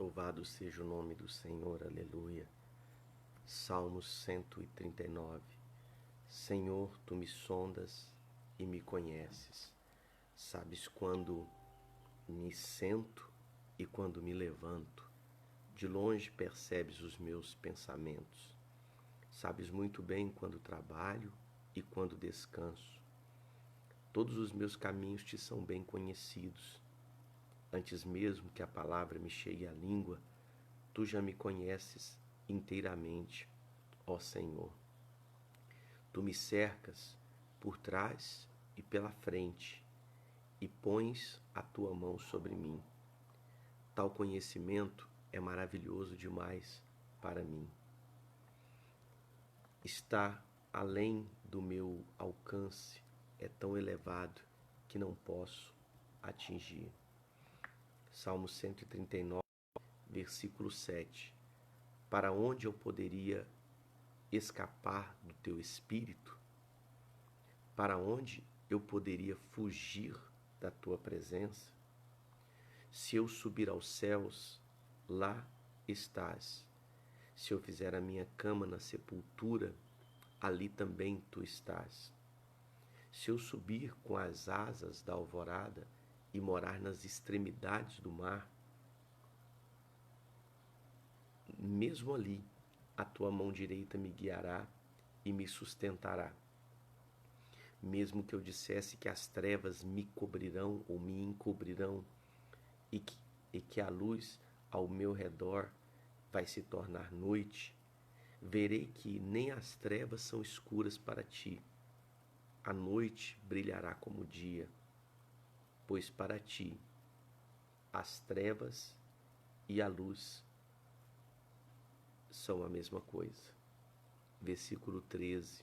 Louvado seja o nome do Senhor, aleluia. Salmos 139. Senhor, tu me sondas e me conheces. Sabes quando me sento e quando me levanto. De longe percebes os meus pensamentos. Sabes muito bem quando trabalho e quando descanso. Todos os meus caminhos te são bem conhecidos. Antes mesmo que a palavra me chegue à língua, tu já me conheces inteiramente, ó Senhor. Tu me cercas por trás e pela frente e pões a tua mão sobre mim. Tal conhecimento é maravilhoso demais para mim. Está além do meu alcance, é tão elevado que não posso atingir. Salmo 139, versículo 7. Para onde eu poderia escapar do teu espírito? Para onde eu poderia fugir da tua presença? Se eu subir aos céus, lá estás. Se eu fizer a minha cama na sepultura, ali também tu estás. Se eu subir com as asas da alvorada e morar nas extremidades do mar, mesmo ali a tua mão direita me guiará e me sustentará. Mesmo que eu dissesse que as trevas me cobrirão ou me encobrirão e que a luz ao meu redor vai se tornar noite, verei que nem as trevas são escuras para ti. A noite brilhará como o dia, pois para ti as trevas e a luz são a mesma coisa. Versículo 13.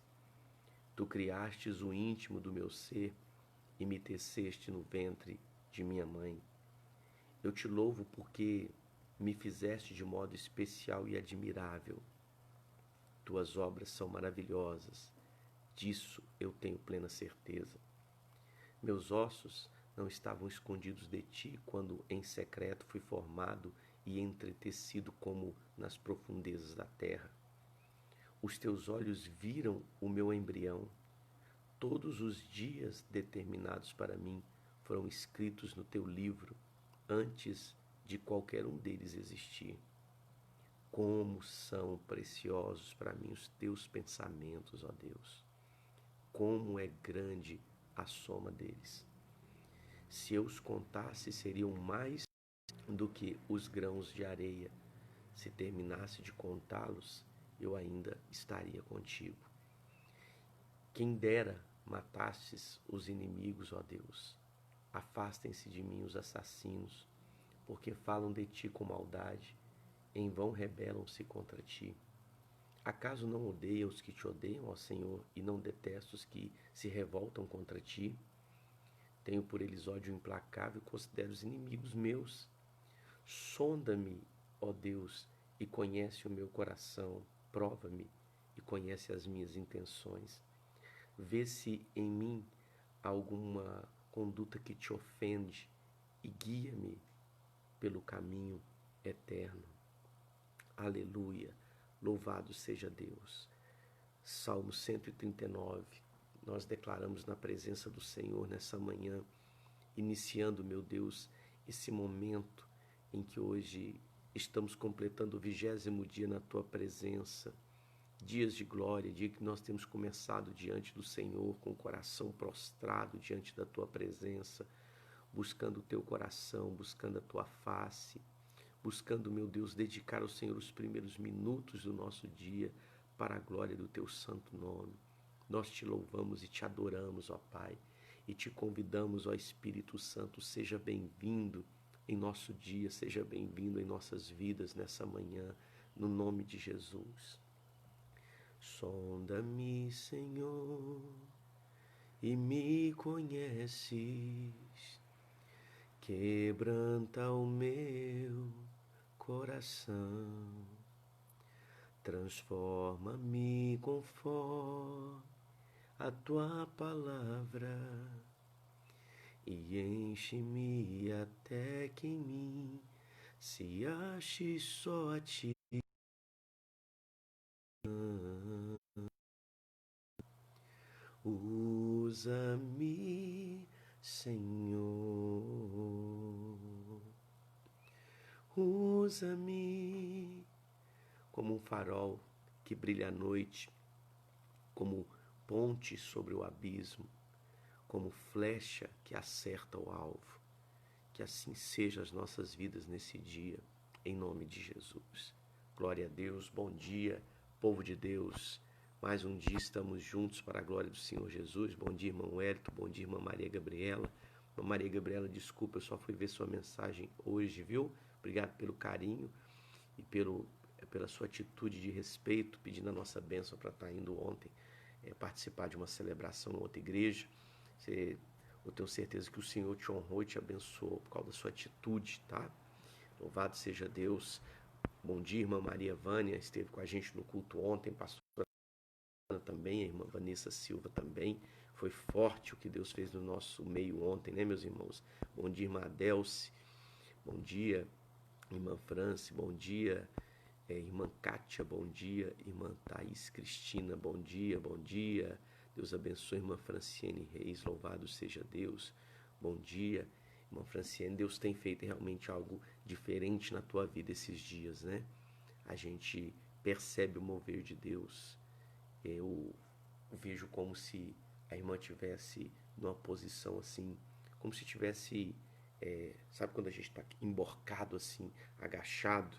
Tu criastes o íntimo do meu ser e me teceste no ventre de minha mãe. Eu te louvo porque me fizeste de modo especial e admirável. Tuas obras são maravilhosas, disso eu tenho plena certeza. Meus ossos não estavam escondidos de ti quando em secreto fui formado e entretecido como nas profundezas da terra. Os teus olhos viram o meu embrião. Todos os dias determinados para mim foram escritos no teu livro, antes de qualquer um deles existir. Como são preciosos para mim os teus pensamentos, ó Deus. Como é grande a soma deles. Se eu os contasse, seriam mais do que os grãos de areia. Se terminasse de contá-los, eu ainda estaria contigo. Quem dera matasses os inimigos, ó Deus. Afastem-se de mim os assassinos, porque falam de ti com maldade, em vão rebelam-se contra ti. Acaso não odeia os que te odeiam, ó Senhor, e não detesta os que se revoltam contra ti? Tenho por eles ódio implacável e considero os inimigos meus. Sonda-me, ó Deus, e conhece o meu coração. Prova-me e conhece as minhas intenções. Vê se em mim há alguma conduta que te ofende e guia-me pelo caminho eterno. Aleluia, louvado seja Deus. Salmo 139, nós declaramos na presença do Senhor nessa manhã, iniciando, meu Deus, esse momento em que hoje estamos completando o 20º dia na Tua presença. Dias de glória, dia que nós temos começado diante do Senhor com o coração prostrado diante da Tua presença, buscando o Teu coração, buscando a Tua face, buscando, meu Deus, dedicar ao Senhor os primeiros minutos do nosso dia para a glória do Teu santo nome. Nós Te louvamos e Te adoramos, ó Pai, e Te convidamos, ó Espírito Santo, seja bem-vindo em nosso dia, seja bem-vindo em nossas vidas nessa manhã, no nome de Jesus. Sonda-me, Senhor, e me conheces, quebranta o meu coração, transforma-me conforme a Tua palavra e enche-me até que em mim se ache só a ti. Usa-me, Senhor, usa-me como um farol que brilha à noite, como ponte sobre o abismo, como flecha que acerta o alvo. Que assim seja as nossas vidas nesse dia, em nome de Jesus. Glória a Deus, bom dia, povo de Deus. Mais um dia estamos juntos para a glória do Senhor Jesus. Bom dia, irmão Wellington, bom dia, irmã Maria Gabriela. Irmã Maria Gabriela, desculpa, eu só fui ver sua mensagem hoje, viu? Obrigado pelo carinho e pela sua atitude de respeito, pedindo a nossa bênção para estar indo ontem participar de uma celebração em outra igreja. Eu tenho certeza que o Senhor te honrou e te abençoou por causa da sua atitude, tá? Louvado seja Deus. Bom dia, irmã Maria Vânia, esteve com a gente no culto ontem, pastora também, a irmã Vanessa Silva também. Foi forte o que Deus fez no nosso meio ontem, né, meus irmãos? Bom dia, irmã Adelce. Bom dia, irmã Franci. Bom dia, irmã Kátia. Bom dia, irmã Thaís Cristina. Bom dia, bom dia. Deus abençoe, irmã Franciene Reis. Louvado seja Deus. Bom dia, irmã Franciene. Deus tem feito realmente algo diferente na tua vida esses dias, né? A gente percebe o mover de Deus. Eu vejo como se a irmã tivesse numa posição assim, como se tivesse, sabe quando a gente está emborcado assim, agachado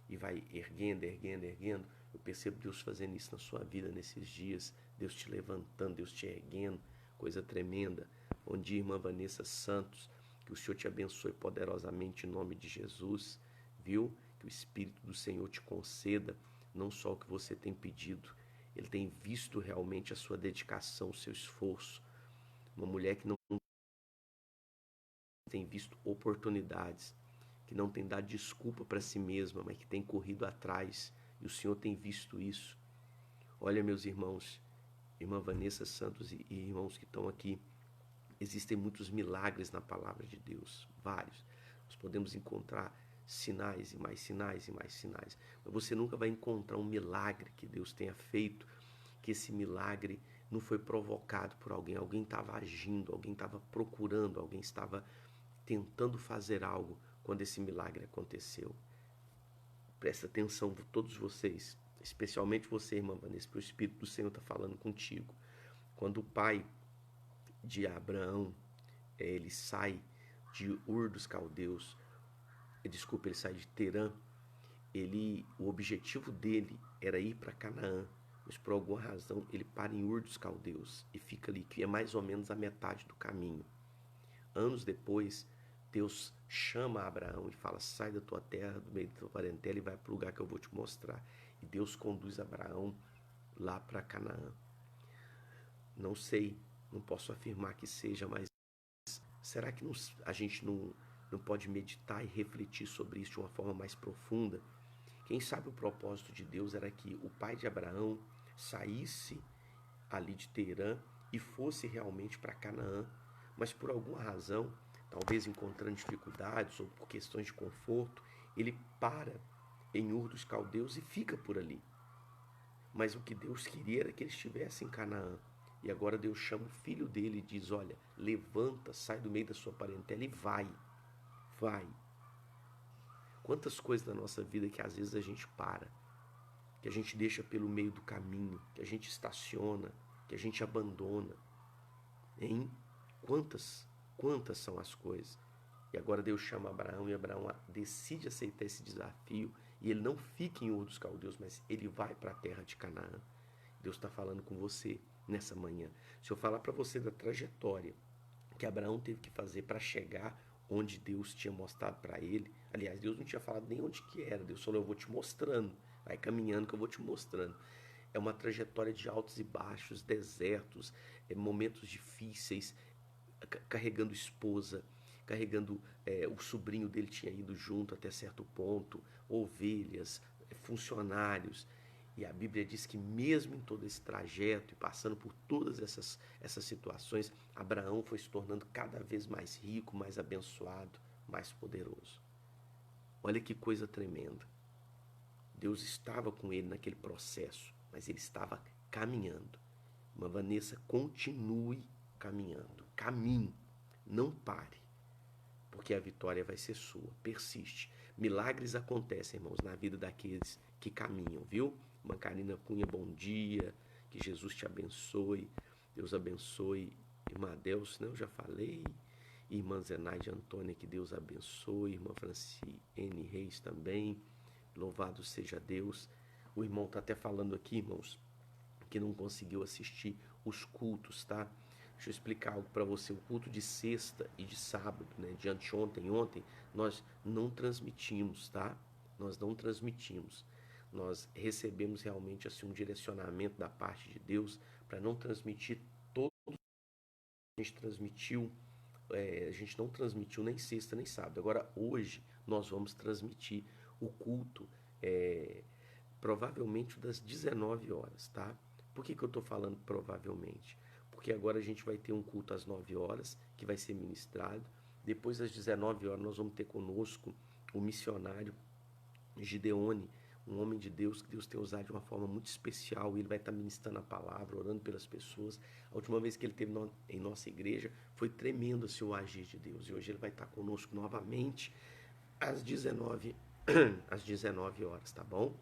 e vai erguendo, erguendo, erguendo. Eu percebo Deus fazendo isso na sua vida nesses dias, Deus te levantando, Deus te erguendo, coisa tremenda. Bom dia, irmã Vanessa Santos, que o Senhor te abençoe poderosamente em nome de Jesus, viu? Que o Espírito do Senhor te conceda não só o que você tem pedido, Ele tem visto realmente a sua dedicação, o seu esforço. Uma mulher que não tem visto oportunidades, que não tem dado desculpa para si mesma, mas que tem corrido atrás. E o Senhor tem visto isso. Olha, meus irmãos, irmã Vanessa Santos e irmãos que estão aqui, existem muitos milagres na palavra de Deus, vários. Nós podemos encontrar sinais e mais sinais e mais sinais, mas você nunca vai encontrar um milagre que Deus tenha feito, que esse milagre não foi provocado por alguém, alguém estava agindo, alguém estava procurando, alguém estava tentando fazer algo quando esse milagre aconteceu. Presta atenção, todos vocês, especialmente você, irmã Vanessa, porque o Espírito do Senhor está falando contigo. Quando o pai de Abraão, ele sai de Ur dos Caldeus, ele sai de Terã, o objetivo dele era ir para Canaã, mas por alguma razão ele para em Ur dos Caldeus e fica ali, que é mais ou menos a metade do caminho. Anos depois, Deus chama Abraão e fala: sai da tua terra, do meio da tua parentela e vai para o lugar que eu vou te mostrar. E Deus conduz Abraão lá para Canaã. Não sei, não posso afirmar que seja, mas será que a gente não pode meditar e refletir sobre isso de uma forma mais profunda? Quem sabe o propósito de Deus era que o pai de Abraão saísse ali de Teerã e fosse realmente para Canaã, mas por alguma razão, talvez encontrando dificuldades ou por questões de conforto, ele para em Ur dos Caldeus e fica por ali. Mas o que Deus queria era que ele estivesse em Canaã. E agora Deus chama o filho dele e diz: olha, levanta, sai do meio da sua parentela e vai. Vai. Quantas coisas na nossa vida que às vezes a gente para, que a gente deixa pelo meio do caminho, que a gente estaciona, que a gente abandona. Hein? Quantas são as coisas? E agora Deus chama Abraão e Abraão decide aceitar esse desafio e ele não fica em Ur dos Caldeus, mas ele vai para a terra de Canaã. Deus está falando com você nessa manhã. Se eu falar para você da trajetória que Abraão teve que fazer para chegar onde Deus tinha mostrado para ele, aliás, Deus não tinha falado nem onde que era, Deus falou: eu vou te mostrando, vai caminhando que eu vou te mostrando. É uma trajetória de altos e baixos, desertos, momentos difíceis, carregando esposa, carregando o sobrinho dele tinha ido junto até certo ponto, ovelhas, funcionários. E a Bíblia diz que mesmo em todo esse trajeto e passando por todas essas situações, Abraão foi se tornando cada vez mais rico, mais abençoado, mais poderoso. Olha que coisa tremenda. Deus estava com ele naquele processo, mas ele estava caminhando. Irmã Vanessa, continue caminhando. Caminhe, não pare, porque a vitória vai ser sua. Persiste. Milagres acontecem, irmãos, na vida daqueles que caminham, viu? Irmã Karina Cunha, bom dia. Que Jesus te abençoe. Deus abençoe. Irmã Adelso, né? Eu já falei. Irmã Zenaide Antônia, que Deus abençoe. Irmã Franciene Reis também. Louvado seja Deus. O irmão está até falando aqui, irmãos, que não conseguiu assistir os cultos, tá? Deixa eu explicar algo para você. O culto de sexta e de sábado, né, de anteontem e ontem, nós não transmitimos, tá? Nós não transmitimos. Nós recebemos realmente assim um direcionamento da parte de Deus para não transmitir todo. A gente transmitiu, a gente não transmitiu nem sexta nem sábado. Agora hoje nós vamos transmitir o culto, provavelmente das 19 horas, tá? Por que eu estou falando provavelmente? Porque agora a gente vai ter um culto às 9 horas, que vai ser ministrado. Depois das 19 horas nós vamos ter conosco o missionário Gideone, um homem de Deus que Deus tem usado de uma forma muito especial. Ele vai estar ministrando a palavra, orando pelas pessoas. A última vez que ele esteve em nossa igreja foi tremendo assim, o agir de Deus. E hoje ele vai estar conosco novamente às 19, às 19 horas, tá bom?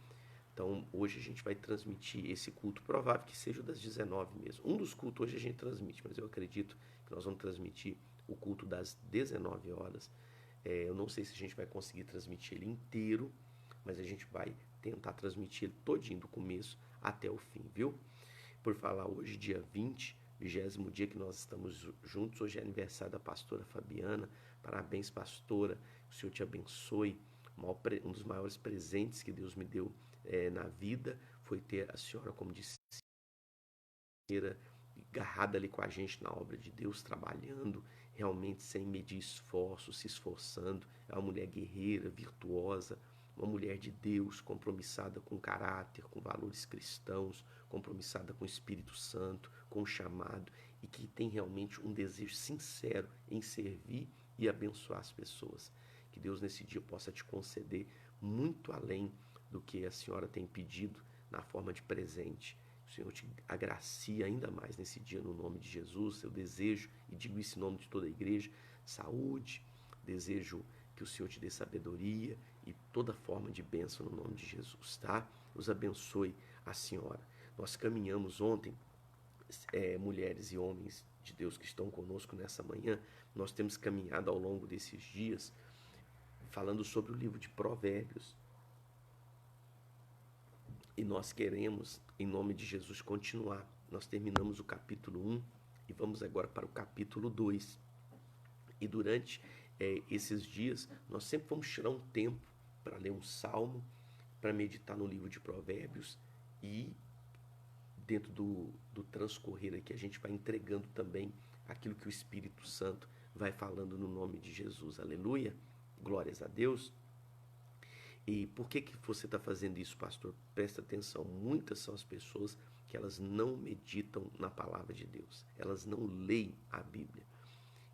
Então, hoje a gente vai transmitir esse culto, provável que seja o das 19 mesmo. Um dos cultos hoje a gente transmite, mas eu acredito que nós vamos transmitir o culto das 19 horas. Eu não sei se a gente vai conseguir transmitir ele inteiro, mas a gente vai tentar transmitir ele todinho, do começo até o fim, viu? Por falar hoje, dia 20, 20º dia que nós estamos juntos, hoje é aniversário da pastora Fabiana. Parabéns, pastora, que o Senhor te abençoe. Um dos maiores presentes que Deus me deu na vida foi ter a senhora como discípula, agarrada ali com a gente na obra de Deus, trabalhando realmente sem medir esforço, se esforçando. É uma mulher guerreira, virtuosa, uma mulher de Deus, compromissada com caráter, com valores cristãos, compromissada com o Espírito Santo, com o chamado, e que tem realmente um desejo sincero em servir e abençoar as pessoas. Que Deus nesse dia possa te conceder muito além do que a senhora tem pedido na forma de presente. O Senhor te agracie ainda mais nesse dia, no nome de Jesus. Eu desejo, e digo isso em nome de toda a igreja, saúde, desejo que o Senhor te dê sabedoria e toda forma de bênção no nome de Jesus, tá? Os abençoe a senhora. Nós caminhamos ontem, mulheres e homens de Deus que estão conosco nessa manhã, nós temos caminhado ao longo desses dias, falando sobre o livro de Provérbios. E nós queremos, em nome de Jesus, continuar. Nós terminamos o capítulo 1 e vamos agora para o capítulo 2. E durante esses dias, nós sempre vamos tirar um tempo para ler um salmo, para meditar no livro de Provérbios e dentro do transcorrer aqui a gente vai entregando também aquilo que o Espírito Santo vai falando no nome de Jesus. Aleluia! Glórias a Deus! E por que você está fazendo isso, pastor? Presta atenção, muitas são as pessoas que elas não meditam na palavra de Deus, elas não leem a Bíblia.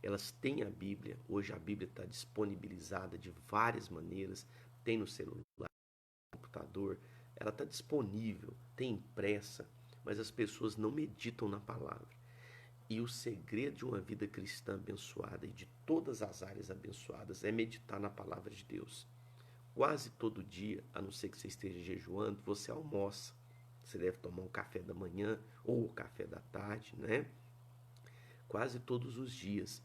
Elas têm a Bíblia, hoje a Bíblia está disponibilizada de várias maneiras, tem no celular, no computador, ela está disponível, tem impressa, mas as pessoas não meditam na palavra. E o segredo de uma vida cristã abençoada e de todas as áreas abençoadas é meditar na palavra de Deus. Quase todo dia, a não ser que você esteja jejuando, você almoça. Você deve tomar um café da manhã ou o café da tarde, né? Quase todos os dias,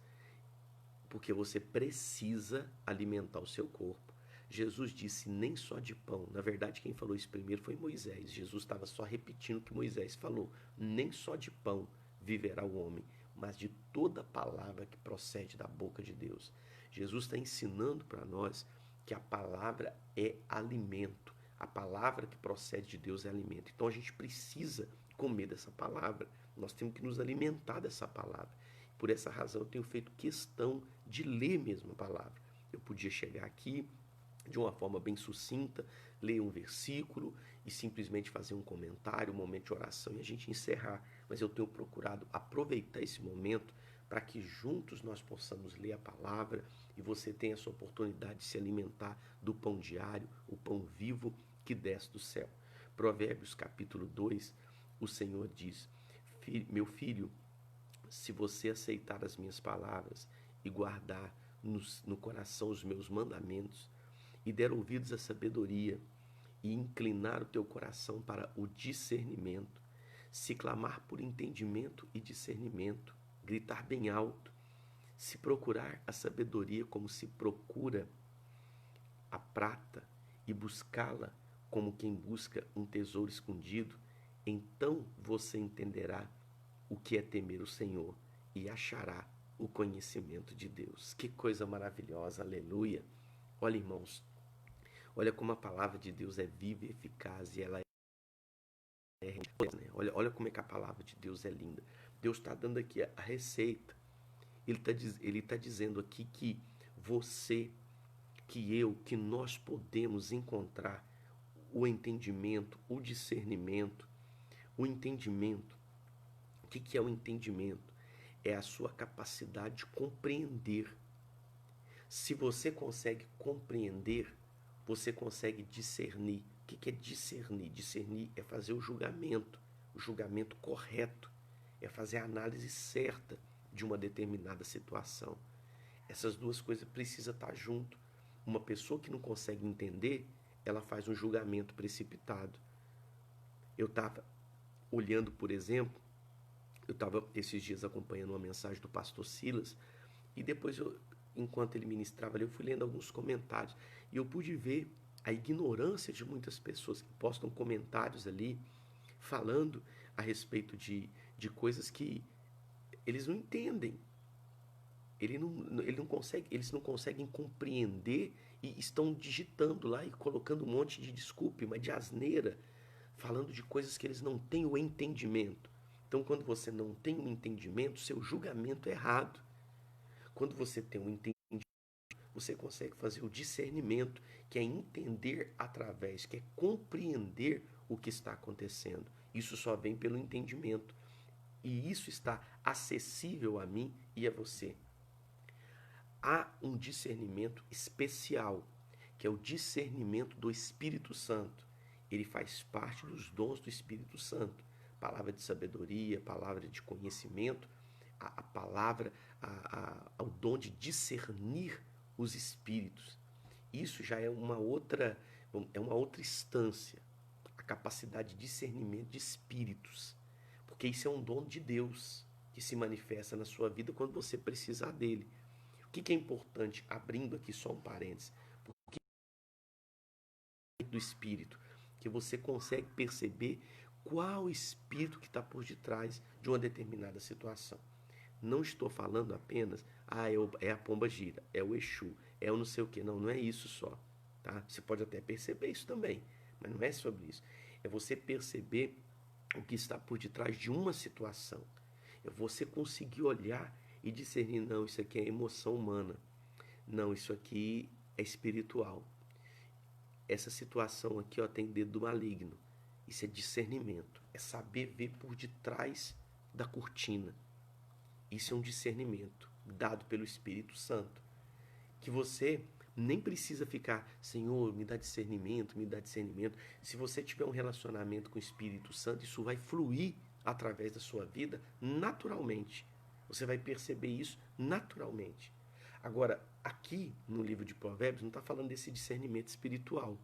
porque você precisa alimentar o seu corpo. Jesus disse nem só de pão. Na verdade, quem falou isso primeiro foi Moisés. Jesus estava só repetindo o que Moisés falou. Nem só de pão viverá o homem, mas de toda palavra que procede da boca de Deus. Jesus está ensinando para nós que a palavra é alimento. A palavra que procede de Deus é alimento. Então a gente precisa comer dessa palavra. Nós temos que nos alimentar dessa palavra. Por essa razão eu tenho feito questão de ler mesmo a palavra. Eu podia chegar aqui de uma forma bem sucinta, ler um versículo e simplesmente fazer um comentário, um momento de oração e a gente encerrar. Mas eu tenho procurado aproveitar esse momento para que juntos nós possamos ler a palavra e você tenha essa oportunidade de se alimentar do pão diário, o pão vivo que desce do céu. Provérbios capítulo 2, o Senhor diz: meu filho, se você aceitar as minhas palavras e guardar no coração os meus mandamentos, e der ouvidos à sabedoria, e inclinar o teu coração para o discernimento, se clamar por entendimento e discernimento, gritar bem alto, se procurar a sabedoria como se procura a prata e buscá-la como quem busca um tesouro escondido, então você entenderá o que é temer o Senhor e achará o conhecimento de Deus. Que coisa maravilhosa, aleluia! Olha, irmãos, olha como a palavra de Deus é viva e eficaz e ela é... Olha como é que a palavra de Deus é linda. Deus está dando aqui a receita. Ele está dizendo aqui que você, que eu, que nós podemos encontrar o entendimento, o discernimento. O entendimento. O que é o entendimento? É a sua capacidade de compreender. Se você consegue compreender, você consegue discernir. O que é discernir? Discernir é fazer o julgamento correto, é fazer a análise certa de uma determinada situação. Essas duas coisas precisam estar junto. Uma pessoa que não consegue entender, ela faz um julgamento precipitado. Eu estava olhando, por exemplo, eu estava esses dias acompanhando uma mensagem do pastor Silas, e depois, enquanto ele ministrava ali, eu fui lendo alguns comentários, e eu pude ver a ignorância de muitas pessoas que postam comentários ali, falando a respeito de coisas que eles não entendem. Eles não conseguem compreender e estão digitando lá e colocando um monte de desculpa, mas de asneira, falando de coisas que eles não têm o entendimento. Então, quando você não tem o entendimento, seu julgamento é errado. Quando você tem o entendimento, você consegue fazer o discernimento, que é entender através, que é compreender o que está acontecendo. Isso só vem pelo entendimento. E isso está acessível a mim e a você. Há um discernimento especial, que é o discernimento do Espírito Santo. Ele faz parte dos dons do Espírito Santo. Palavra de sabedoria, palavra de conhecimento, a palavra, o dom de discernir os espíritos. Isso já é uma outra instância, a capacidade de discernimento de espíritos, porque isso é um dom de Deus que se manifesta na sua vida quando você precisar dele. O que é importante, abrindo aqui só um parênteses, porque do espírito, que você consegue perceber qual espírito que está por detrás de uma determinada situação. Não estou falando apenas, é a pomba gira, é o Exu, é o não sei o que. Não, não é isso só. Tá? Você pode até perceber isso também, mas não é sobre isso. É você perceber o que está por detrás de uma situação. É você conseguir olhar e discernir, não, isso aqui é emoção humana. Não, isso aqui é espiritual. Essa situação aqui tem dedo do maligno. Isso é discernimento. É saber ver por detrás da cortina. Isso é um discernimento dado pelo Espírito Santo. Que você nem precisa ficar, Senhor, me dá discernimento, me dá discernimento. Se você tiver um relacionamento com o Espírito Santo, isso vai fluir através da sua vida naturalmente. Você vai perceber isso naturalmente. Agora, aqui no livro de Provérbios, não está falando desse discernimento espiritual.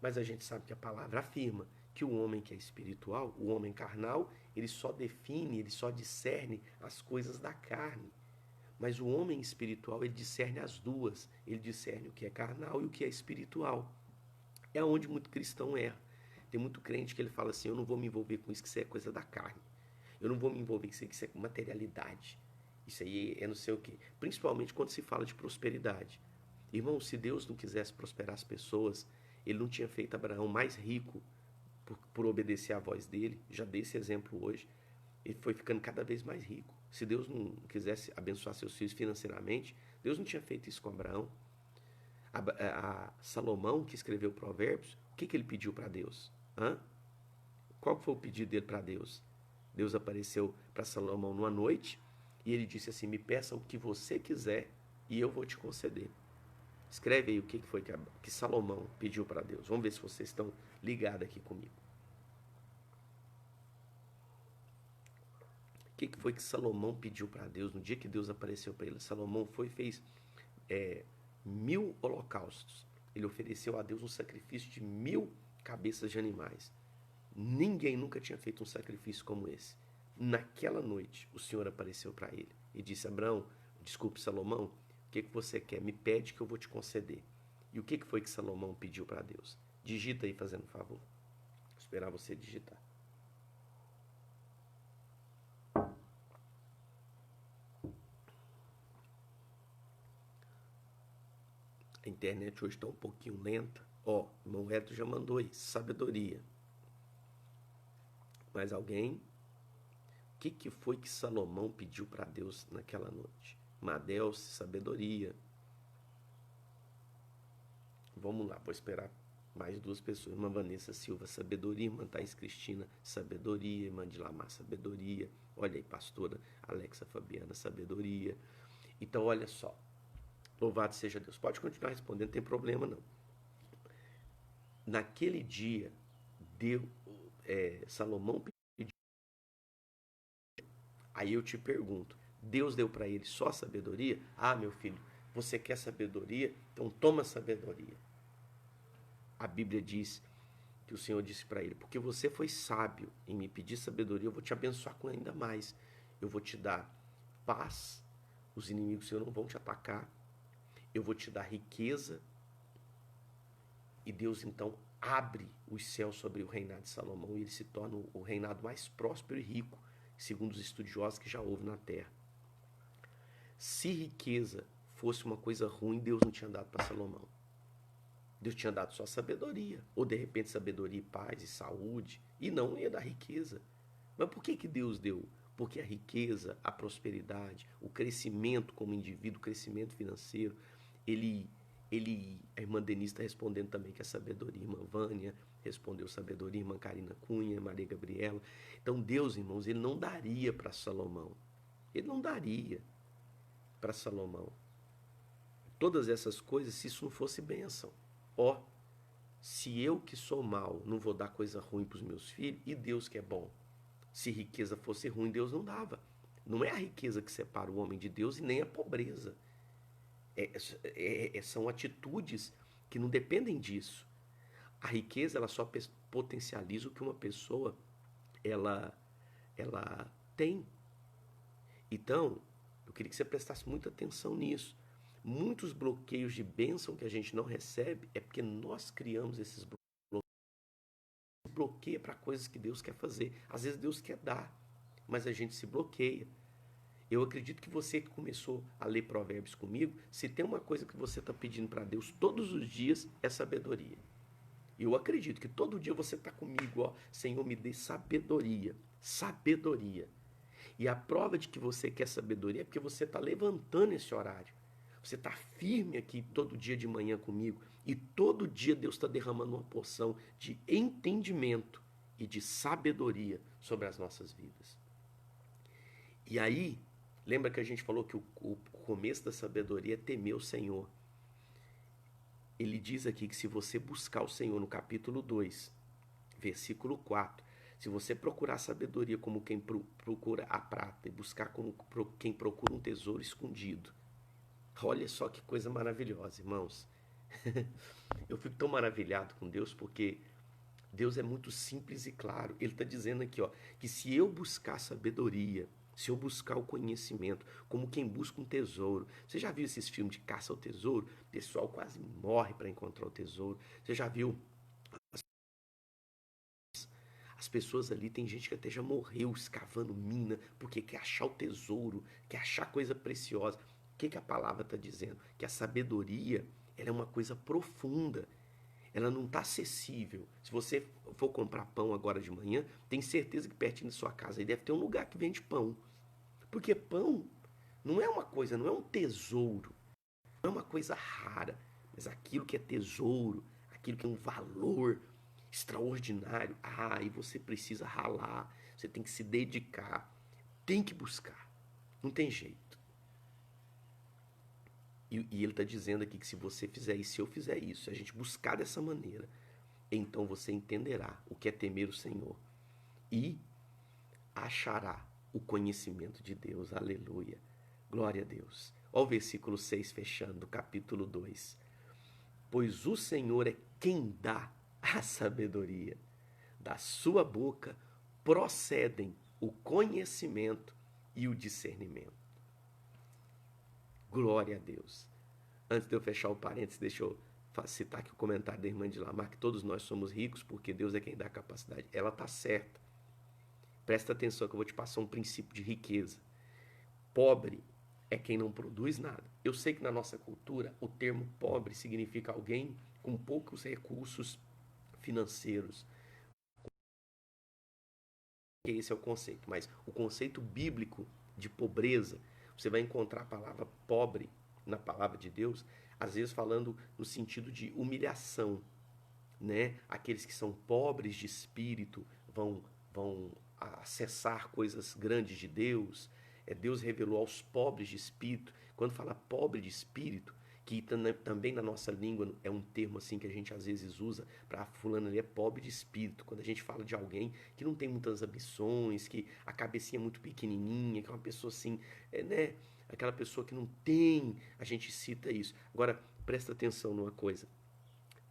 Mas a gente sabe que a palavra afirma que o homem que é espiritual, o homem carnal, ele só define, ele só discerne as coisas da carne. Mas o homem espiritual, ele discerne as duas. Ele discerne o que é carnal e o que é espiritual. É onde muito cristão erra. Tem muito crente que ele fala assim, eu não vou me envolver com isso, que isso é coisa da carne. Eu não vou me envolver com isso, que isso é materialidade. Isso aí é não sei o quê. Principalmente quando se fala de prosperidade. Irmão, se Deus não quisesse prosperar as pessoas, ele não tinha feito Abraão mais rico por obedecer à voz dele. Já dei esse exemplo hoje. Ele foi ficando cada vez mais rico. Se Deus não quisesse abençoar seus filhos financeiramente, Deus não tinha feito isso com Abraão. A Salomão, que escreveu Provérbios, o que ele pediu para Deus? Qual foi o pedido dele para Deus? Deus apareceu para Salomão numa noite E ele disse assim: me peça o que você quiser e eu vou te conceder. Escreve aí o que foi que Salomão pediu para Deus. Vamos ver se vocês estão ligados aqui comigo. O que foi que Salomão pediu para Deus no dia que Deus apareceu para ele? Salomão foi e fez 1000 holocaustos. Ele ofereceu a Deus um sacrifício de 1000 cabeças de animais. Ninguém nunca tinha feito um sacrifício como esse. Naquela noite, o Senhor apareceu para ele e disse: Abraão, desculpe, Salomão, o que você quer? Me pede que eu vou te conceder. E o que foi que Salomão pediu para Deus? Digita aí, fazendo favor. Vou esperar você digitar. A internet hoje está um pouquinho lenta. Ó, o irmão Hélio já mandou aí, sabedoria. Mais alguém? O que foi que Salomão pediu para Deus naquela noite? Madelce, sabedoria. Vamos lá, vou esperar mais 2 pessoas. Irmã Vanessa Silva, sabedoria. Irmã Thaís Cristina, sabedoria. Irmã Dilamar, sabedoria. Olha aí, pastora Alexa Fabiana, sabedoria. Então, olha só. Louvado seja Deus. Pode continuar respondendo, não tem problema não. Naquele dia, Salomão pediu. Aí eu te pergunto, Deus deu para ele só sabedoria? Ah, meu filho, você quer sabedoria? Então toma sabedoria. A Bíblia diz que o Senhor disse para ele: porque você foi sábio em me pedir sabedoria, eu vou te abençoar com ainda mais. Eu vou te dar paz, os inimigos seus não vão te atacar. Eu vou te dar riqueza. E Deus então abre os céus sobre o reinado de Salomão e ele se torna o reinado mais próspero e rico, segundo os estudiosos, que já houve na terra. Se riqueza fosse uma coisa ruim, Deus não tinha dado para Salomão. Deus tinha dado só sabedoria, ou de repente sabedoria e paz e saúde, e não ia dar riqueza. Mas por que Deus deu? Porque a riqueza, a prosperidade, o crescimento como indivíduo, o crescimento financeiro, a irmã Denise está respondendo também que é sabedoria. Irmã Vânia respondeu sabedoria, irmã Karina Cunha, Maria Gabriela. Então Deus, irmãos, ele não daria para Salomão. Ele não daria para Salomão todas essas coisas se isso não fosse bênção. Ó, se eu que sou mal não vou dar coisa ruim para os meus filhos, e Deus que é bom? Se riqueza fosse ruim, Deus não dava. Não é a riqueza que separa o homem de Deus e nem a pobreza. São atitudes que não dependem disso. A riqueza ela só potencializa o que uma pessoa ela tem. Então, eu queria que você prestasse muita atenção nisso. Muitos bloqueios de bênção que a gente não recebe é porque nós criamos esses bloqueios para coisas que Deus quer fazer. Às vezes Deus quer dar, mas a gente se bloqueia. Eu acredito que você que começou a ler Provérbios comigo, se tem uma coisa que você está pedindo para Deus todos os dias, é sabedoria. Eu acredito que todo dia você está comigo, ó, Senhor, me dê sabedoria. Sabedoria. E a prova de que você quer sabedoria é porque você está levantando esse horário. Você está firme aqui todo dia de manhã comigo. E todo dia Deus está derramando uma porção de entendimento e de sabedoria sobre as nossas vidas. E aí, lembra que a gente falou que o começo da sabedoria é temer o Senhor. Ele diz aqui que se você buscar o Senhor no capítulo 2, versículo 4, se você procurar sabedoria como quem procura a prata e buscar como quem procura um tesouro escondido. Olha só que coisa maravilhosa, irmãos. Eu fico tão maravilhado com Deus porque Deus é muito simples e claro. Ele está dizendo aqui, ó, que se eu buscar sabedoria, se eu buscar o conhecimento, como quem busca um tesouro. Você já viu esses filmes de caça ao tesouro? O pessoal quase morre para encontrar o tesouro. Você já viu? As pessoas ali, tem gente que até já morreu escavando mina, porque quer achar o tesouro, quer achar coisa preciosa. O que a palavra está dizendo? Que a sabedoria, ela é uma coisa profunda. Ela não está acessível. Se você for comprar pão agora de manhã, tem certeza que pertinho da sua casa aí deve ter um lugar que vende pão. Porque pão não é uma coisa, não é um tesouro, não é uma coisa rara, mas aquilo que é tesouro, aquilo que é um valor extraordinário, aí você precisa ralar, você tem que se dedicar, tem que buscar. Não tem jeito. E ele está dizendo aqui que se você fizer isso, se eu fizer isso, se a gente buscar dessa maneira, então você entenderá o que é temer o Senhor e achará o conhecimento de Deus. Aleluia. Glória a Deus. Olha o versículo 6 fechando, capítulo 2. Pois o Senhor é quem dá a sabedoria. Da sua boca procedem o conhecimento e o discernimento. Glória a Deus. Antes de eu fechar o parênteses, deixa eu citar aqui o comentário da irmã de Lamar, que todos nós somos ricos porque Deus é quem dá a capacidade. Ela está certa. Presta atenção que eu vou te passar um princípio de riqueza. Pobre é quem não produz nada. Eu sei que na nossa cultura o termo pobre significa alguém com poucos recursos financeiros. Esse é o conceito, mas o conceito bíblico de pobreza, você vai encontrar a palavra pobre na palavra de Deus, às vezes falando no sentido de humilhação, né? Aqueles que são pobres de espírito vão acessar coisas grandes de Deus. Deus revelou aos pobres de espírito. Quando fala pobre de espírito, que também na nossa língua é um termo assim que a gente às vezes usa para fulano ali é pobre de espírito. Quando a gente fala de alguém que não tem muitas ambições, que a cabecinha é muito pequenininha, que é uma pessoa assim, né? Aquela pessoa que não tem, a gente cita isso. Agora, presta atenção numa coisa.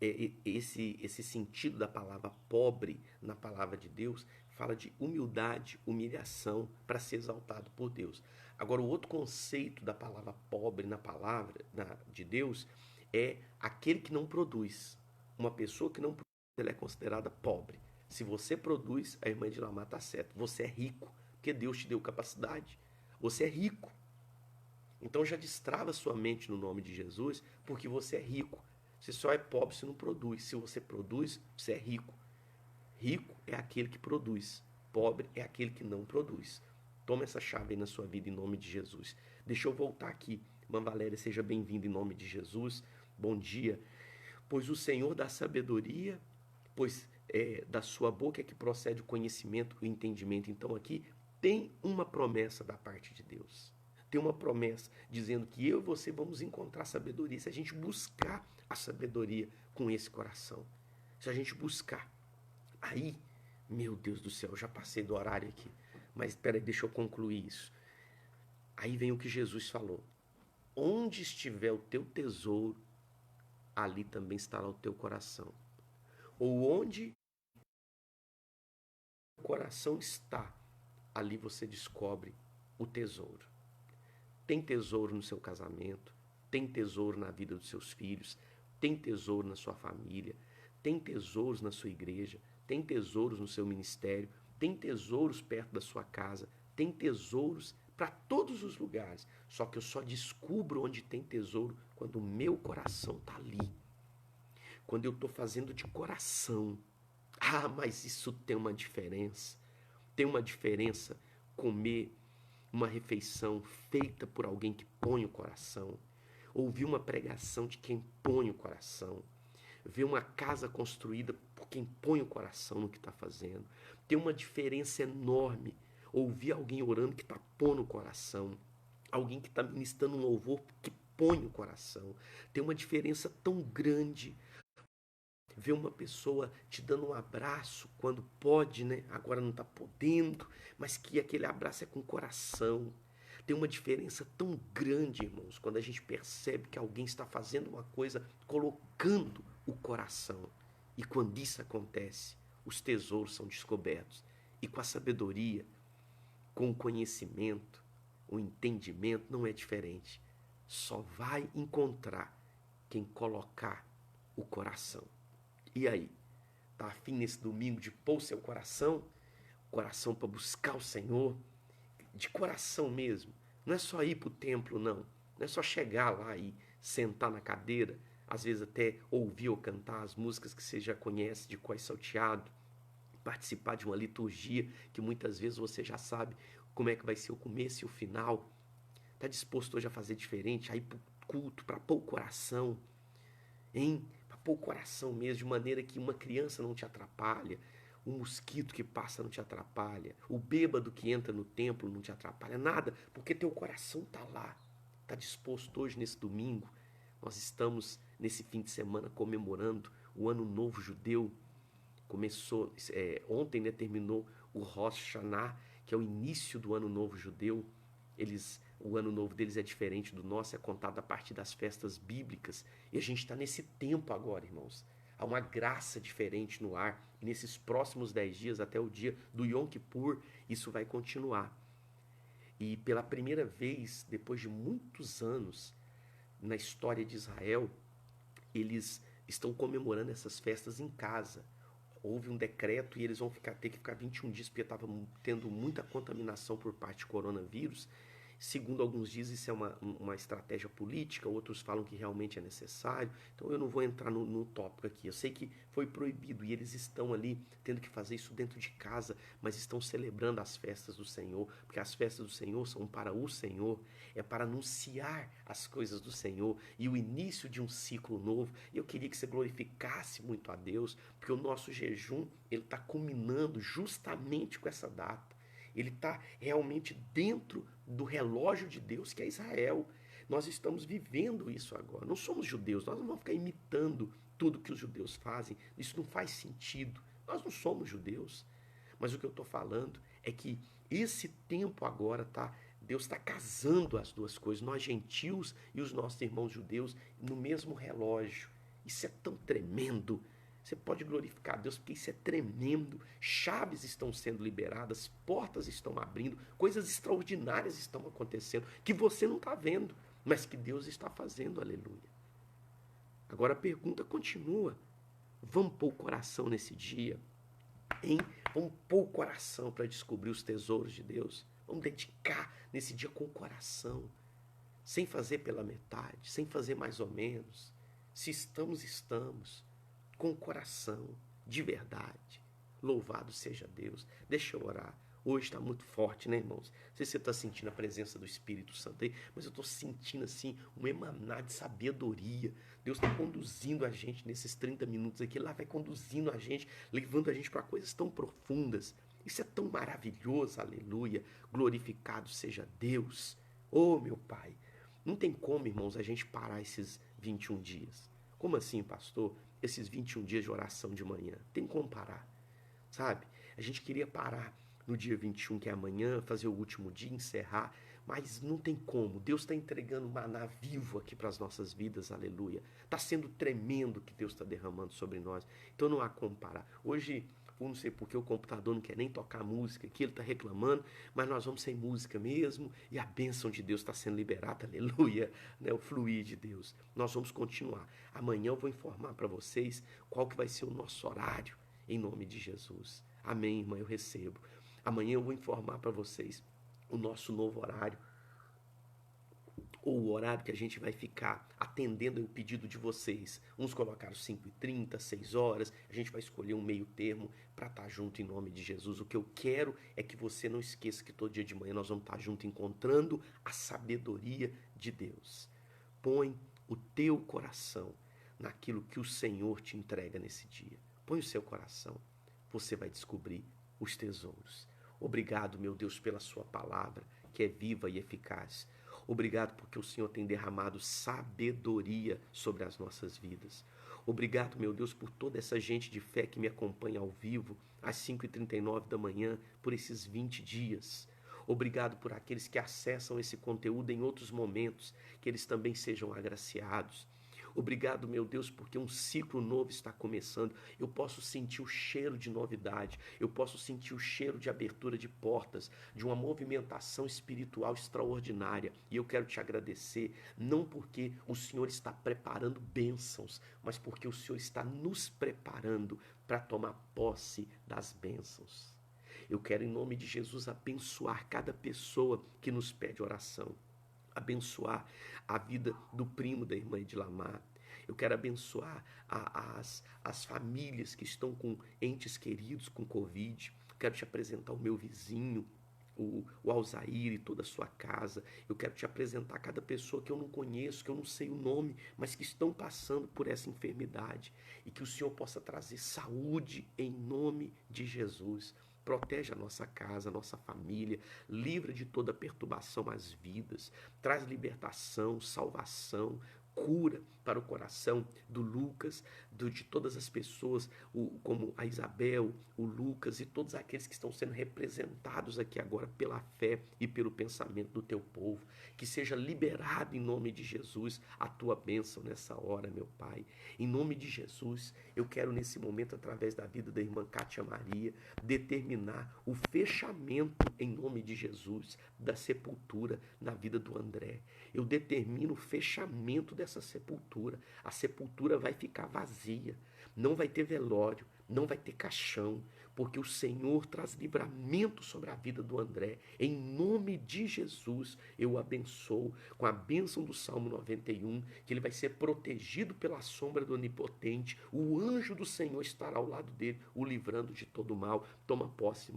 Esse sentido da palavra pobre na palavra de Deus fala de humildade, humilhação para ser exaltado por Deus. Agora, o outro conceito da palavra pobre na palavra de Deus é aquele que não produz. Uma pessoa que não produz, ela é considerada pobre. Se você produz, a irmã de Lamar está certa. Você é rico, porque Deus te deu capacidade. Você é rico. Então já destrava sua mente no nome de Jesus, porque você é rico. Você só é pobre se não produz. Se você produz, você é rico. Rico é aquele que produz. Pobre é aquele que não produz. Toma essa chave aí na sua vida em nome de Jesus. Deixa eu voltar aqui. Irmã Valéria, seja bem-vinda em nome de Jesus. Bom dia. Pois o Senhor dá sabedoria, pois da sua boca é que procede o conhecimento e o entendimento. Então aqui tem uma promessa da parte de Deus. Tem uma promessa dizendo que eu e você vamos encontrar sabedoria se a gente buscar a sabedoria com esse coração. Se a gente buscar. Aí, meu Deus do céu, já passei do horário aqui. Mas espera aí, deixa eu concluir isso. Aí vem o que Jesus falou. Onde estiver o teu tesouro, ali também estará o teu coração. Ou onde o coração está, ali você descobre o tesouro. Tem tesouro no seu casamento, tem tesouro na vida dos seus filhos, tem tesouro na sua família, tem tesouros na sua igreja, tem tesouros no seu ministério, tem tesouros perto da sua casa, tem tesouros para todos os lugares. Só que eu só descubro onde tem tesouro quando o meu coração está ali. Quando eu estou fazendo de coração. Ah, mas isso tem uma diferença. Tem uma diferença comer uma refeição feita por alguém que põe o coração, ouvir uma pregação de quem põe o coração, ver uma casa construída por quem põe o coração no que está fazendo. Tem uma diferença enorme ouvir alguém orando que está pondo o coração, alguém que está ministrando um louvor que põe o coração. Tem uma diferença tão grande. Ver uma pessoa te dando um abraço quando pode, né? Agora não está podendo, mas que aquele abraço é com o coração. Tem uma diferença tão grande, irmãos, quando a gente percebe que alguém está fazendo uma coisa colocando o coração. E quando isso acontece, os tesouros são descobertos. E com a sabedoria, com o conhecimento, o entendimento não é diferente. Só vai encontrar quem colocar o coração. E aí? Tá afim nesse domingo de pôr o seu coração para buscar o Senhor, de coração mesmo. Não é só ir para o templo, não. Não é só chegar lá e sentar na cadeira, às vezes até ouvir ou cantar as músicas que você já conhece de cor salteado, participar de uma liturgia que muitas vezes você já sabe como é que vai ser o começo e o final. Está disposto hoje a fazer diferente, a ir para o culto, para pôr o coração, hein? Para pôr o coração mesmo, de maneira que uma criança não te atrapalha, o mosquito que passa não te atrapalha, o bêbado que entra no templo não te atrapalha, nada, porque teu coração está lá, está disposto hoje nesse domingo. Nós estamos nesse fim de semana comemorando o Ano Novo Judeu. Começou, ontem, né, terminou o Rosh Hashanah, que é o início do Ano Novo Judeu. O Ano Novo deles é diferente do nosso, é contado a partir das festas bíblicas. E a gente está nesse tempo agora, irmãos. Há uma graça diferente no ar. E nesses próximos 10 dias, até o dia do Yom Kippur, isso vai continuar. E pela primeira vez, depois de muitos anos, na história de Israel, eles estão comemorando essas festas em casa. Houve um decreto e eles vão ter que ficar 21 dias porque estava tendo muita contaminação por parte do coronavírus. Segundo alguns dizem, isso é uma estratégia política, outros falam que realmente é necessário. Então eu não vou entrar no tópico aqui. Eu sei que foi proibido e eles estão ali tendo que fazer isso dentro de casa, mas estão celebrando as festas do Senhor, porque as festas do Senhor são para o Senhor, é para anunciar as coisas do Senhor e o início de um ciclo novo. E eu queria que você glorificasse muito a Deus, porque o nosso jejum ele está culminando justamente com essa data. Ele está realmente dentro do relógio de Deus, que é Israel. Nós estamos vivendo isso agora. Não somos judeus, nós não vamos ficar imitando tudo que os judeus fazem. Isso não faz sentido. Nós não somos judeus. Mas o que eu estou falando é que esse tempo agora Deus está casando as duas coisas, nós gentios e os nossos irmãos judeus, no mesmo relógio. Isso é tão tremendo. Você pode glorificar a Deus porque isso é tremendo. Chaves estão sendo liberadas, portas estão abrindo, coisas extraordinárias estão acontecendo que você não está vendo, mas que Deus está fazendo, aleluia. Agora a pergunta continua. Vamos pôr o coração nesse dia, hein? Vamos pôr o coração para descobrir os tesouros de Deus. Vamos dedicar nesse dia com o coração, sem fazer pela metade, sem fazer mais ou menos. Se estamos, estamos. Com o coração, de verdade. Louvado seja Deus. Deixa eu orar. Hoje está muito forte, né, irmãos? Não sei se você está sentindo a presença do Espírito Santo aí, mas eu estou sentindo, assim, um emanar de sabedoria. Deus está conduzindo a gente nesses 30 minutos aqui. Lá vai conduzindo a gente, levando a gente para coisas tão profundas. Isso é tão maravilhoso, aleluia. Glorificado seja Deus. Oh, meu Pai. Não tem como, irmãos, a gente parar esses 21 dias. Como assim, pastor? Esses 21 dias de oração de manhã. Tem como parar, sabe? A gente queria parar no dia 21, que é amanhã, fazer o último dia, encerrar, mas não tem como. Deus está entregando maná vivo aqui para as nossas vidas, aleluia. Está sendo tremendo o que Deus está derramando sobre nós. Então não há como parar. Hoje, eu não sei porque o computador não quer nem tocar música aqui, ele está reclamando, mas nós vamos sem música mesmo, e a bênção de Deus está sendo liberada, aleluia, né? O fluir de Deus. Nós vamos continuar. Amanhã eu vou informar para vocês qual que vai ser o nosso horário, em nome de Jesus. Amém, irmã, eu recebo. Amanhã eu vou informar para vocês o nosso novo horário, ou o horário que a gente vai ficar atendendo o pedido de vocês. Uns colocaram 5h30, 6 horas, a gente vai escolher um meio termo para estar junto em nome de Jesus. O que eu quero é que você não esqueça que todo dia de manhã nós vamos estar junto encontrando a sabedoria de Deus. Põe o teu coração naquilo que o Senhor te entrega nesse dia. Põe o seu coração, você vai descobrir os tesouros. Obrigado, meu Deus, pela sua palavra, que é viva e eficaz. Obrigado porque o Senhor tem derramado sabedoria sobre as nossas vidas. Obrigado, meu Deus, por toda essa gente de fé que me acompanha ao vivo, às 5h39 da manhã, por esses 20 dias. Obrigado por aqueles que acessam esse conteúdo em outros momentos, que eles também sejam agraciados. Obrigado, meu Deus, porque um ciclo novo está começando. Eu posso sentir o cheiro de novidade, eu posso sentir o cheiro de abertura de portas, de uma movimentação espiritual extraordinária. E eu quero te agradecer, não porque o Senhor está preparando bênçãos, mas porque o Senhor está nos preparando para tomar posse das bênçãos. Eu quero, em nome de Jesus, abençoar cada pessoa que nos pede oração. Abençoar a vida do primo da irmã Edilamar. Eu quero abençoar as famílias que estão com entes queridos com Covid. Quero te apresentar o meu vizinho, o Alzair e toda a sua casa. Eu quero te apresentar cada pessoa que eu não conheço, que eu não sei o nome, mas que estão passando por essa enfermidade. E que o Senhor possa trazer saúde em nome de Jesus. Protege a nossa casa, a nossa família, livra de toda perturbação as vidas, traz libertação, salvação, cura para o coração do Lucas, de todas as pessoas, como a Isabel, o Lucas e todos aqueles que estão sendo representados aqui agora pela fé e pelo pensamento do teu povo. Que seja liberado em nome de Jesus a tua bênção nessa hora, meu Pai. Em nome de Jesus, eu quero nesse momento, através da vida da irmã Cátia Maria, determinar o fechamento em nome de Jesus da sepultura na vida do André. Eu determino o fechamento dessa sepultura. A sepultura vai ficar vazia, não vai ter velório, não vai ter caixão, porque o Senhor traz livramento sobre a vida do André. Em nome de Jesus, eu o abençoo com a bênção do Salmo 91, que ele vai ser protegido pela sombra do Onipotente. O anjo do Senhor estará ao lado dele, o livrando de todo mal. Toma posse,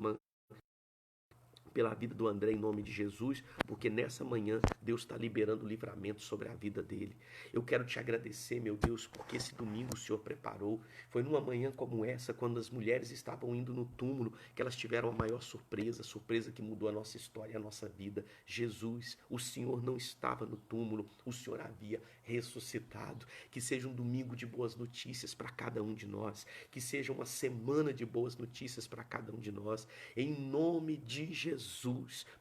pela vida do André em nome de Jesus, porque nessa manhã Deus está liberando livramento sobre a vida dele. Eu quero te agradecer, meu Deus, porque esse domingo o Senhor preparou. Foi numa manhã como essa, quando as mulheres estavam indo no túmulo, que elas tiveram a maior surpresa, surpresa que mudou a nossa história e a nossa vida. Jesus, o Senhor não estava no túmulo, o Senhor havia ressuscitado. Que seja um domingo de boas notícias para cada um de nós, que seja uma semana de boas notícias para cada um de nós, em nome de Jesus,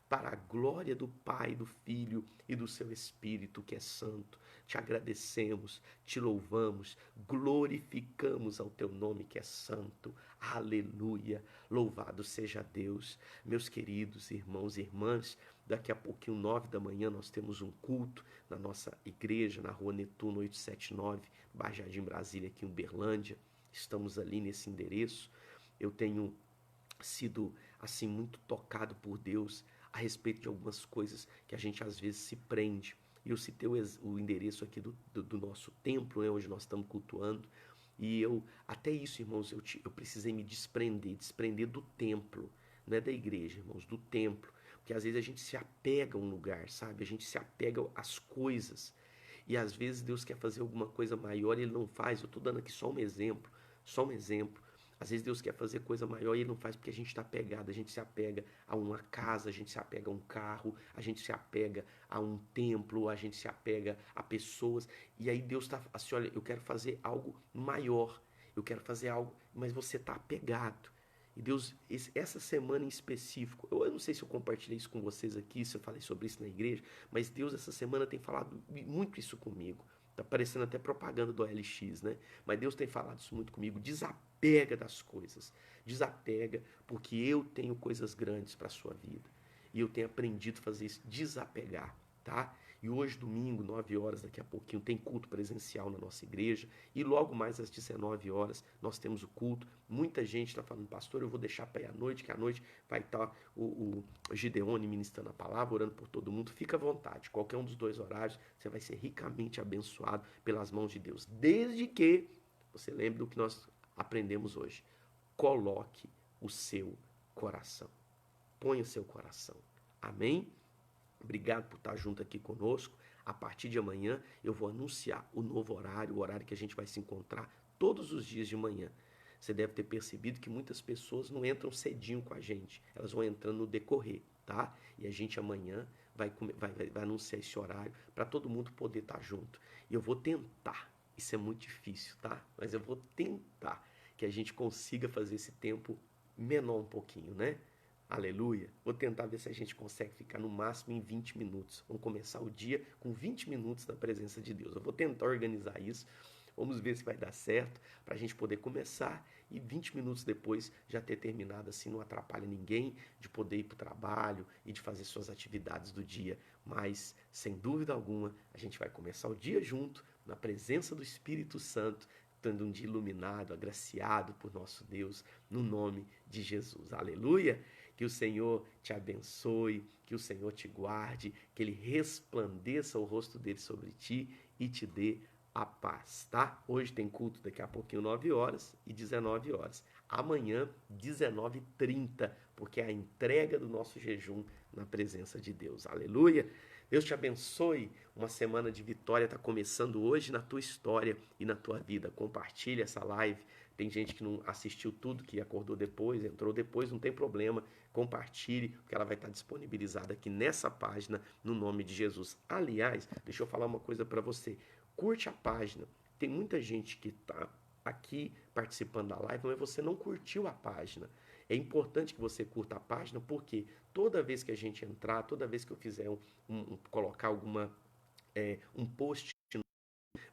para a glória do Pai, do Filho e do seu Espírito que é santo. Te agradecemos, te louvamos, glorificamos ao teu nome que é santo. Aleluia, louvado seja Deus. Meus queridos irmãos e irmãs, daqui a pouquinho, 9 da manhã, nós temos um culto na nossa igreja, na rua Netuno 879, Bairro Jardim Brasília, aqui em Uberlândia. Estamos ali nesse endereço. Eu tenho sido assim muito tocado por Deus a respeito de algumas coisas que a gente às vezes se prende. E eu citei o endereço aqui do nosso templo, né, onde nós estamos cultuando. E até isso, irmãos, eu precisei me desprender do templo, não é da igreja, irmãos, do templo. Porque às vezes a gente se apega a um lugar, sabe? A gente se apega às coisas. E às vezes Deus quer fazer alguma coisa maior e Ele não faz. Eu estou dando aqui só um exemplo, só um exemplo. Às vezes Deus quer fazer coisa maior e Ele não faz porque a gente está apegado. A gente se apega a uma casa, a gente se apega a um carro, a gente se apega a um templo, a gente se apega a pessoas. E aí Deus está assim, olha, eu quero fazer algo maior, eu quero fazer algo, mas você está apegado. E Deus, essa semana em específico, eu não sei se eu compartilhei isso com vocês aqui, se eu falei sobre isso na igreja, mas Deus essa semana tem falado muito isso comigo. Tá parecendo até propaganda do OLX, né? Mas Deus tem falado isso muito comigo. Desapega das coisas. Desapega, porque eu tenho coisas grandes para a sua vida. E eu tenho aprendido a fazer isso, desapegar, tá? E hoje, domingo, 9 horas, daqui a pouquinho, tem culto presencial na nossa igreja. E logo mais às 19 horas, nós temos o culto. Muita gente está falando, pastor, eu vou deixar para ir à noite, que à noite vai estar o Gideone ministrando a palavra, orando por todo mundo. Fica à vontade, qualquer um dos dois horários, você vai ser ricamente abençoado pelas mãos de Deus. Desde que você lembre do que nós aprendemos hoje. Coloque o seu coração. Ponha o seu coração. Amém? Obrigado por estar junto aqui conosco. A partir de amanhã eu vou anunciar o novo horário, o horário que a gente vai se encontrar todos os dias de manhã. Você deve ter percebido que muitas pessoas não entram cedinho com a gente, elas vão entrando no decorrer, tá? E a gente amanhã vai anunciar esse horário para todo mundo poder estar junto. E eu vou tentar, isso é muito difícil, tá? Mas eu vou tentar que a gente consiga fazer esse tempo menor um pouquinho, né? Aleluia. Vou tentar ver se a gente consegue ficar no máximo em 20 minutos. Vamos começar o dia com 20 minutos na presença de Deus. Eu vou tentar organizar isso. Vamos ver se vai dar certo para a gente poder começar e 20 minutos depois já ter terminado assim, não atrapalha ninguém de poder ir para o trabalho e de fazer suas atividades do dia. Mas, sem dúvida alguma, a gente vai começar o dia junto, na presença do Espírito Santo, tendo um dia iluminado, agraciado por nosso Deus, no nome de Jesus. Aleluia! Que o Senhor te abençoe, que o Senhor te guarde, que Ele resplandeça o rosto dele sobre ti e te dê a paz, tá? Hoje tem culto daqui a pouquinho, 9 horas e 19 horas. Amanhã, 19h30, porque é a entrega do nosso jejum na presença de Deus. Aleluia! Deus te abençoe. Uma semana de vitória está começando hoje na tua história e na tua vida. Compartilha essa live. Tem gente que não assistiu tudo, que acordou depois, entrou depois, não tem problema. Compartilhe, porque ela vai estar disponibilizada aqui nessa página, no nome de Jesus. Aliás, deixa eu falar uma coisa para você. Curte a página. Tem muita gente que está aqui participando da live, mas você não curtiu a página. É importante que você curta a página, porque toda vez que a gente entrar, toda vez que eu fizer colocar um post,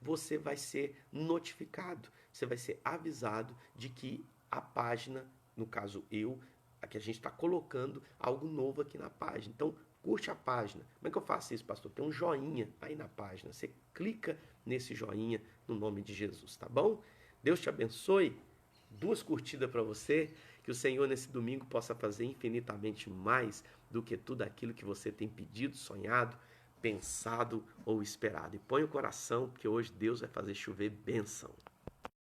você vai ser notificado, você vai ser avisado de que a página, no caso eu, aqui a gente está colocando algo novo aqui na página. Então, curte a página. Como é que eu faço isso, pastor? Tem um joinha aí na página. Você clica nesse joinha no nome de Jesus, tá bom? Deus te abençoe. 2 curtidas para você. Que o Senhor nesse domingo possa fazer infinitamente mais do que tudo aquilo que você tem pedido, sonhado, pensado ou esperado. E põe o coração, porque hoje Deus vai fazer chover bênção.